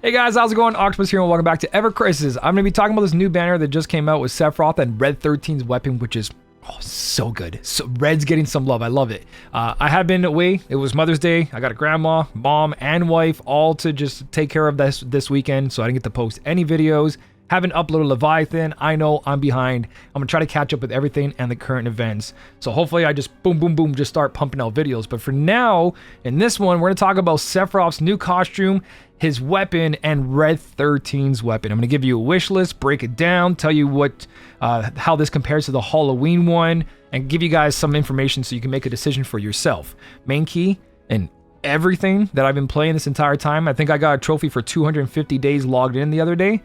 Hey guys, how's it going? Octopus here and welcome back to evercrisis. I'm going to be talking about this new banner that just came out with Sephiroth and Red 13's weapon, which is so good. So Red's getting some love. I love it. I have been away. It was Mother's Day. I got a grandma, mom, and wife all to just take care of this weekend, so I didn't get to post any videos. Haven't uploaded Leviathan. I know I'm behind. I'm gonna try to catch up with everything and the current events. So hopefully I just boom, just start pumping out videos. But for now, in this one, we're gonna talk about Sephiroth's new costume, his weapon, and Red 13's weapon. I'm gonna give you a wish list, break it down, tell you what, how this compares to the Halloween one, and give you guys some information so you can make a decision for yourself. Main key and everything that I've been playing this entire time. I think I got a trophy for 250 days logged in the other day.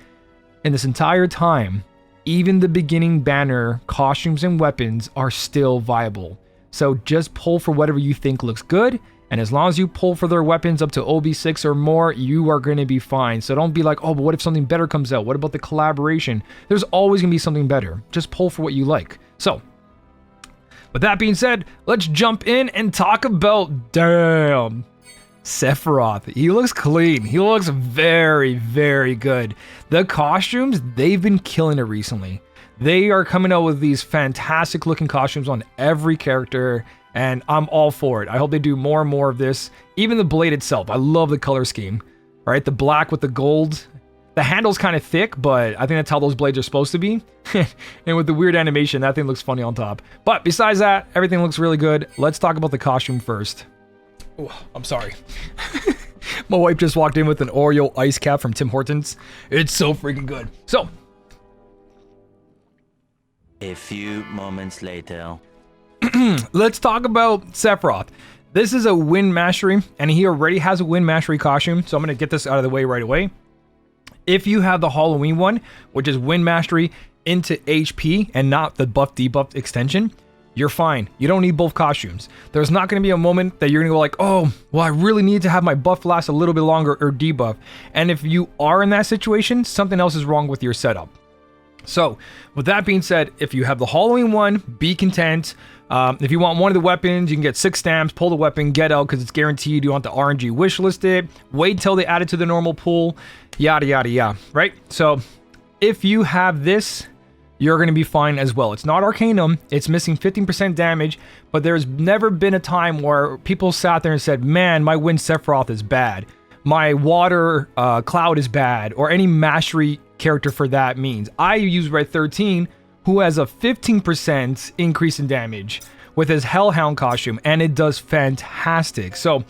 And this entire time, even the beginning banner, costumes, and weapons are still viable. So just pull for whatever you think looks good. And as long as you pull for their weapons up to OB6 or more, you are going to be fine. So don't be like, oh, but what if something better comes out? What about the collaboration? There's always going to be something better. Just pull for what you like. So, with that being said, let's jump in and talk about, damn, Sephiroth. He looks clean. He looks very, very good. The costumes, they've been killing it recently. They are coming out with these fantastic looking costumes on every character, and I'm all for it. I hope they do more and more of this. Even the blade itself, I love the color scheme. Right, the black with the gold. The handle's kind of thick, but I think that's how those blades are supposed to be. And with the weird animation, that thing looks funny on top. But besides that, everything looks really good. Let's talk about the costume first. Oh, I'm sorry. My wife just walked in with an Oreo ice cap from Tim Hortons. It's so freaking good. So, a few moments later. let's talk about Sephiroth. This is a wind mastery, and he already has a wind mastery costume, so I'm going to get this out of the way right away. If you have the Halloween one, which is wind mastery into HP and not the buff debuff extension, you're fine. You don't need both costumes. There's not going to be a moment that you're going to go like, oh, well, I really need to have my buff last a little bit longer or debuff. And if you are in that situation, something else is wrong with your setup. So with that being said, if you have the Halloween one, be content. If you want one of the weapons, you can get 6 stamps, pull the weapon, get out because it's guaranteed. You want the RNG wishlist it, wait till they add it to the normal pool, yada, yada, yada, right? So if you have this, you're going to be fine as well. It's not Arcanum. It's missing 15% damage, but there's never been a time where people sat there and said, man, my Wind Sephiroth is bad. My Water Cloud is bad, or any mastery character for that means. I use Red 13, who has a 15% increase in damage with his Hellhound costume, and it does fantastic. So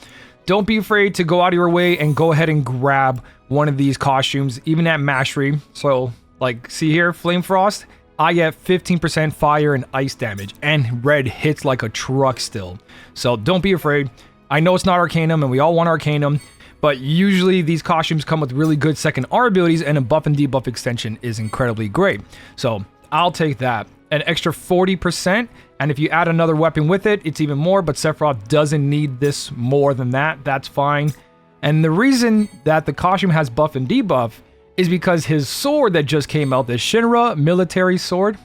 don't be afraid to go out of your way and go ahead and grab one of these costumes, even at mastery. So like, see here, Flame Frost, I get 15% fire and ice damage, and Red hits like a truck still. So don't be afraid. I know it's not Arcanum, and we all want Arcanum, but usually these costumes come with really good second R abilities, and a buff and debuff extension is incredibly great. So I'll take that. An extra 40%, and if you add another weapon with it, it's even more, but Sephiroth doesn't need this more than that. That's fine. And the reason that the costume has buff and debuff is because his sword that just came out, the Shinra military sword,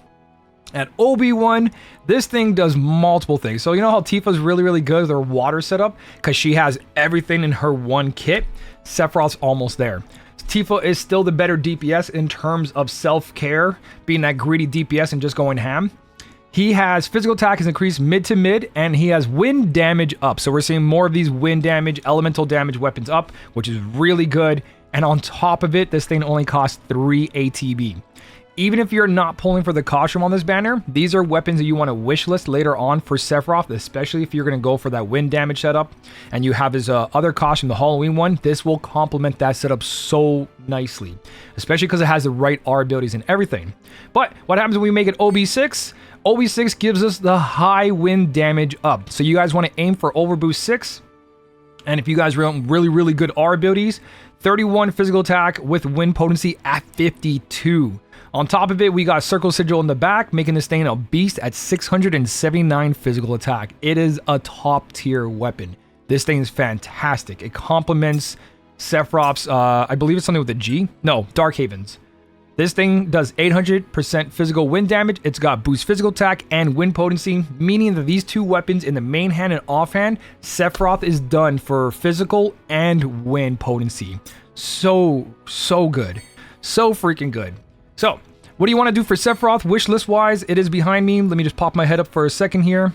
at OB1, this thing does multiple things. So you know how Tifa's really, really good with her water setup because she has everything in her one kit? Sephiroth's almost there. Tifa is still the better DPS in terms of self-care, being that greedy DPS and just going ham. He has physical attack is increased mid to mid, and he has wind damage up. So we're seeing more of these wind damage, elemental damage weapons up, which is really good. And on top of it, this thing only costs 3 ATB. Even if you're not pulling for the costume on this banner, these are weapons that you want to wishlist later on for Sephiroth, especially if you're going to go for that wind damage setup and you have his other costume, the Halloween one. This will complement that setup so nicely, especially because it has the right R abilities and everything. But what happens when we make it OB6? OB6 gives us the high wind damage up. So you guys want to aim for Overboost 6. And if you guys want really, really good R abilities, 31 physical attack with wind potency at 52. On top of it, we got Circle Sigil in the back, making this thing a beast at 679 physical attack. It is a top tier weapon. This thing is fantastic. It complements Sephiroth's, I believe it's something with a G. No, Dark Havens. This thing does 800% physical wind damage. It's got boost physical attack and wind potency, meaning that these two weapons in the main hand and offhand, Sephiroth is done for physical and wind potency. So good. So freaking good. So, what do you want to do for Sephiroth wish list wise? It is behind me. Let me just pop my head up for a second here.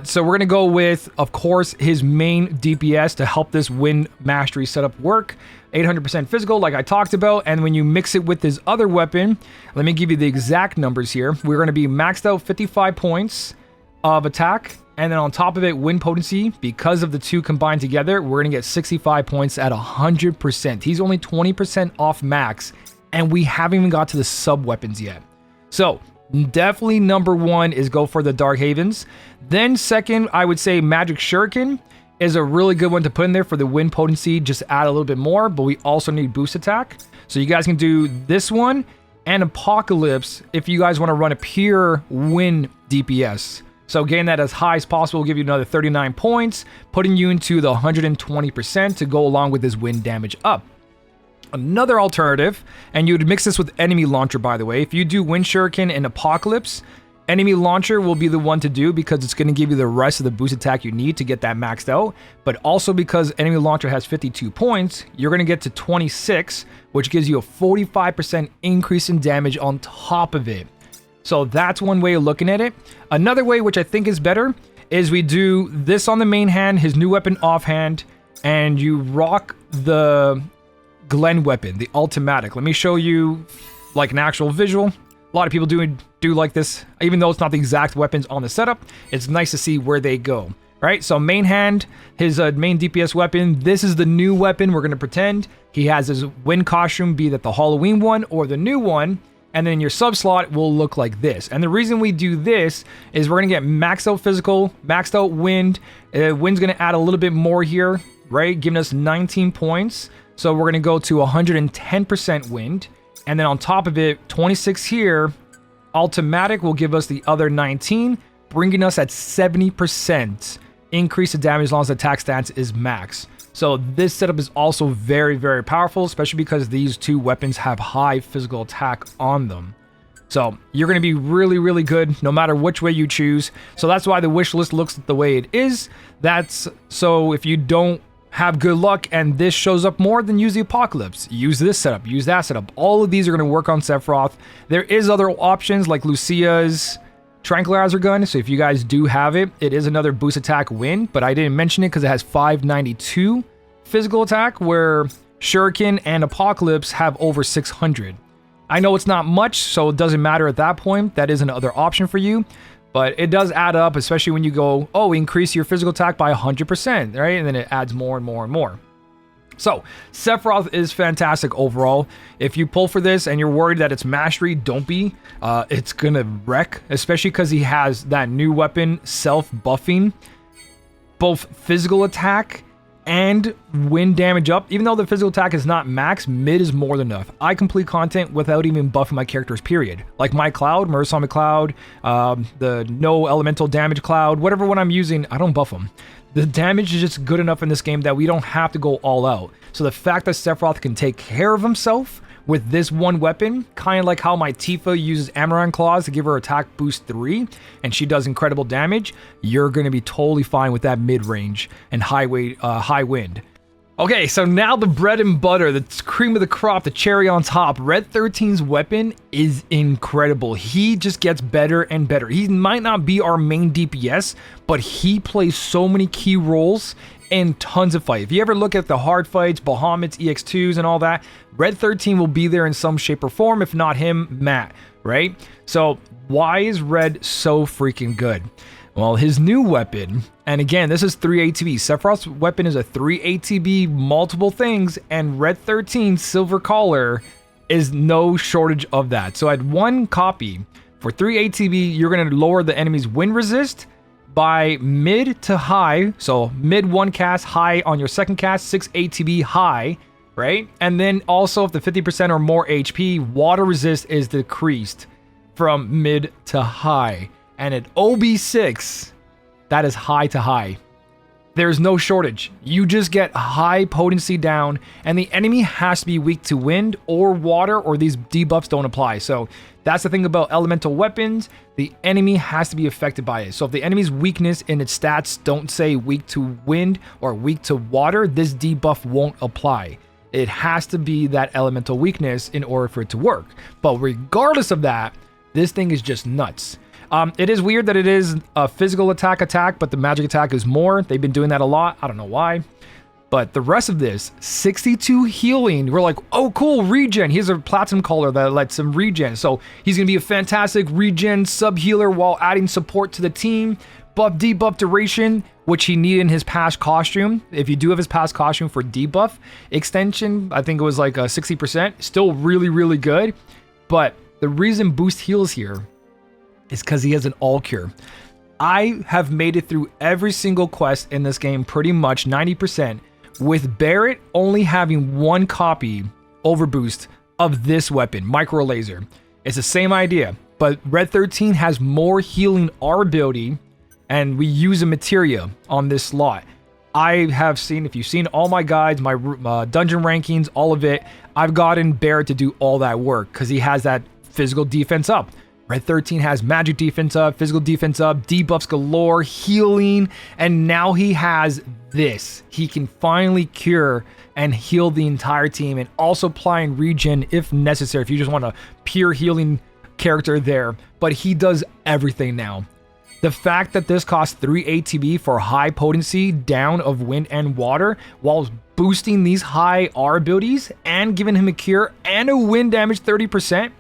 So we're going to go with, of course, his main DPS to help this Wind Mastery setup work. 800% physical, like I talked about. And when you mix it with his other weapon, let me give you the exact numbers here. We're going to be maxed out 55 points of attack. And then on top of it, wind potency, because of the two combined together, we're going to get 65 points at 100%. He's only 20% off max, and we haven't even got to the sub-weapons yet. So, definitely number one is go for the Dark Havens. Then second, I would say Magic Shuriken is a really good one to put in there for the wind potency, just add a little bit more, but we also need boost attack. So you guys can do this one and Apocalypse if you guys want to run a pure wind DPS. So getting that as high as possible will give you another 39 points, putting you into the 120% to go along with this wind damage up. Another alternative, and you would mix this with Enemy Launcher, by the way. If you do Wind Shuriken and Apocalypse, Enemy Launcher will be the one to do because it's going to give you the rest of the boost attack you need to get that maxed out. But also because Enemy Launcher has 52 points, you're going to get to 26, which gives you a 45% increase in damage on top of it. So that's one way of looking at it. Another way, which I think is better, is we do this on the main hand, his new weapon offhand, and you rock the Glen weapon, the Ultimatic. Let me show you like an actual visual. A lot of people do like this, even though it's not the exact weapons on the setup. It's nice to see where they go, right? So main hand, his main DPS weapon. This is the new weapon. We're going to pretend he has his wind costume, be that the Halloween one or the new one. And then your sub slot will look like this. And the reason we do this is we're going to get maxed out physical, maxed out wind. Wind's going to add a little bit more here, right? Giving us 19 points. So we're going to go to 110% wind. And then on top of it, 26 here. Ultimatic will give us the other 19, bringing us at 70% increase of damage as long as the attack stance is max. So this setup is also very, very powerful, especially because these two weapons have high physical attack on them. So you're going to be really, really good no matter which way you choose. So that's why the wish list looks the way it is. That's so if you don't have good luck and this shows up more, then use the Apocalypse. Use this setup, use that setup. All of these are going to work on Sephiroth. There is other options like Lucia's Tranquilizer Gun, so if you guys do have it, it is another boost attack win, but I didn't mention it because it has 592 physical attack, where Shuriken and Apocalypse have over 600. I know it's not much, so it doesn't matter at that point. That is another option for you, but it does add up, especially when you go, oh, increase your physical attack by 100%, right? And then it adds more and more and more. So, Sephiroth is fantastic overall. If you pull for this and you're worried that it's mastery, don't be. It's gonna wreck, especially because he has that new weapon, self-buffing, both physical attack and wind damage up. Even though the physical attack is not max, mid is more than enough. I complete content without even buffing my characters, period. Like my Cloud, Murasame Cloud, the no elemental damage Cloud, whatever one I'm using, I don't buff them. The damage is just good enough in this game that we don't have to go all out. So the fact that Sephiroth can take care of himself with this one weapon, kind of like how my Tifa uses Amaranth Claws to give her attack boost 3, and she does incredible damage, you're going to be totally fine with that mid-range and high wind. Okay, so now the bread and butter, the cream of the crop, the cherry on top. Red 13's weapon is incredible. He just gets better and better. He might not be our main DPS, but he plays so many key roles in tons of fights. If you ever look at the hard fights, Bahamut's, EX2s, and all that, Red 13 will be there in some shape or form. If not him, Matt, right? So why is Red so freaking good? Well, his new weapon, and again, this is 3 ATB. Sephiroth's weapon is a 3 ATB, multiple things, and Red 13 Silver Collar is no shortage of that. So at one copy, for 3 ATB, you're going to lower the enemy's wind resist by mid to high. So mid 1 cast, high on your second cast, 6 ATB high, right? And then also if the 50% or more HP, water resist is decreased from mid to high. And at OB6, that is high to high. There's no shortage. You just get high potency down, and the enemy has to be weak to wind or water, or these debuffs don't apply. So that's the thing about elemental weapons. The enemy has to be affected by it. So if the enemy's weakness in its stats don't say weak to wind or weak to water, this debuff won't apply. It has to be that elemental weakness in order for it to work. But regardless of that, this thing is just nuts. It is weird that it is a physical attack, but the magic attack is more. They've been doing that a lot. I don't know why. But the rest of this, 62 healing. We're like, oh, cool, regen. He has a platinum collar that lets him regen. So he's going to be a fantastic regen sub-healer while adding support to the team. Buff, debuff duration, which he needed in his past costume. If you do have his past costume for debuff extension, I think it was like 60%. Still really, really good. But the reason Boost heals here is because he has an all cure. I have made it through every single quest in this game, pretty much 90%, with Barret only having one copy overboost of this weapon, micro laser. It's the same idea, but Red 13 has more healing R ability, and we use a materia on this slot. I have seen, if you've seen all my guides, my dungeon rankings, all of it, I've gotten Barret to do all that work because he has that physical defense up. Red 13 has magic defense up, physical defense up, debuffs galore, healing, and now he has this. He can finally cure and heal the entire team, and also applying regen if necessary, if you just want a pure healing character there. But he does everything now. The fact that this costs 3 ATB for high potency down of wind and water, while boosting these high R abilities and giving him a cure and a wind damage 30%,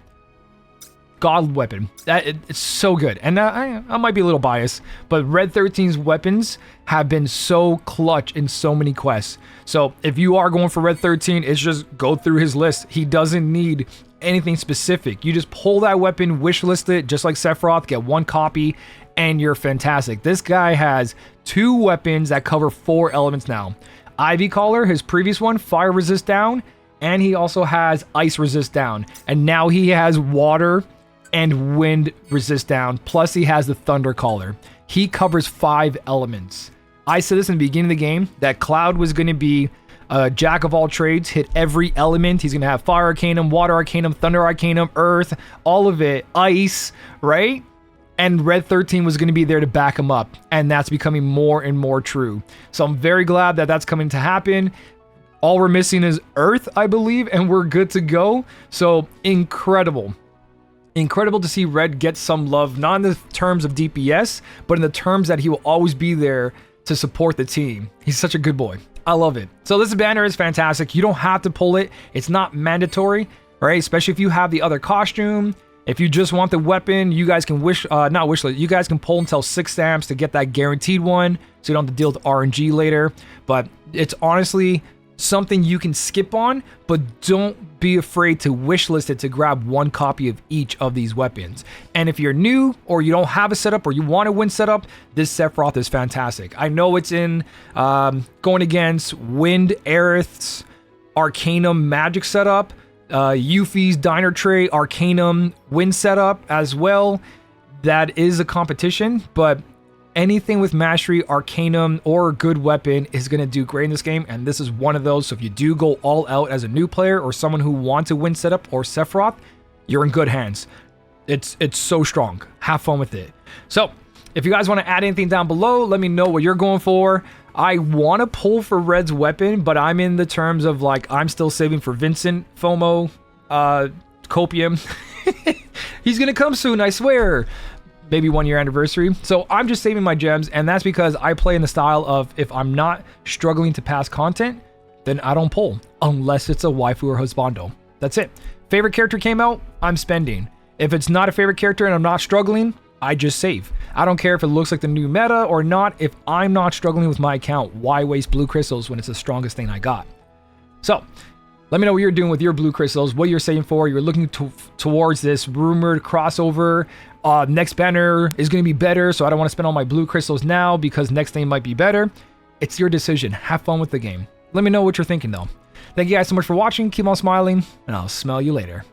God weapon. It's so good. And I might be a little biased, but Red 13's weapons have been so clutch in so many quests. So if you are going for Red 13, it's just go through his list. He doesn't need anything specific. You just pull that weapon, wishlist it, just like Sephiroth, get one copy, and you're fantastic. This guy has 2 weapons that cover 4 elements now. Ivy Collar, his previous one, fire resist down, and he also has ice resist down. And now he has water and wind resist down, plus he has the thunder collar. He covers 5 elements. I said this in the beginning of the game, that Cloud was going to be a jack of all trades, hit every element. He's going to have fire arcanum, water arcanum, thunder arcanum, earth, all of it, ice, right? And Red 13 was going to be there to back him up, and that's becoming more and more true. So I'm very glad that that's coming to happen. All we're missing is earth, I believe, and we're good to go. So incredible. Incredible to see Red get some love, not in the terms of DPS, but in the terms that he will always be there to support the team. He's such a good boy. I love it. So this banner is fantastic. You don't have to pull it. It's not mandatory, right? Especially if you have the other costume. If you just want the weapon, you guys can you guys can pull until 6 stamps to get that guaranteed one, so you don't have to deal with RNG later. But it's honestly something you can skip on, but don't be afraid to wishlist it to grab one copy of each of these weapons. And if you're new or you don't have a setup or you want to win setup, this Sephiroth is fantastic. I know it's in going against Wind, Aerith's Arcanum magic setup, Yuffie's Diner Tray Arcanum wind setup as well. That is a competition, but anything with mastery, arcanum, or a good weapon is going to do great in this game, and this is one of those. So if you do go all out as a new player or someone who wants to win setup or Sephiroth, you're in good hands. It's so strong. Have fun with it. So if you guys want to add anything down below, let me know what you're going for. I want to pull for Red's weapon, but I'm in the terms of like, I'm still saving for Vincent, FOMO, Copium. He's going to come soon, I swear. Maybe 1 year anniversary. So I'm just saving my gems, and that's because I play in the style of, if I'm not struggling to pass content, then I don't pull, unless it's a waifu or husbando. That's it. Favorite character came out, I'm spending. If it's not a favorite character and I'm not struggling, I just save. I don't care if it looks like the new meta or not. If I'm not struggling with my account, why waste blue crystals when it's the strongest thing I got? So let me know what you're doing with your blue crystals, what you're saving for. You're looking towards this rumored crossover. Next banner is going to be better, so I don't want to spend all my blue crystals now because next thing might be better. It's your decision. Have fun with the game. Let me know what you're thinking, though. Thank you guys so much for watching. Keep on smiling, and I'll smell you later.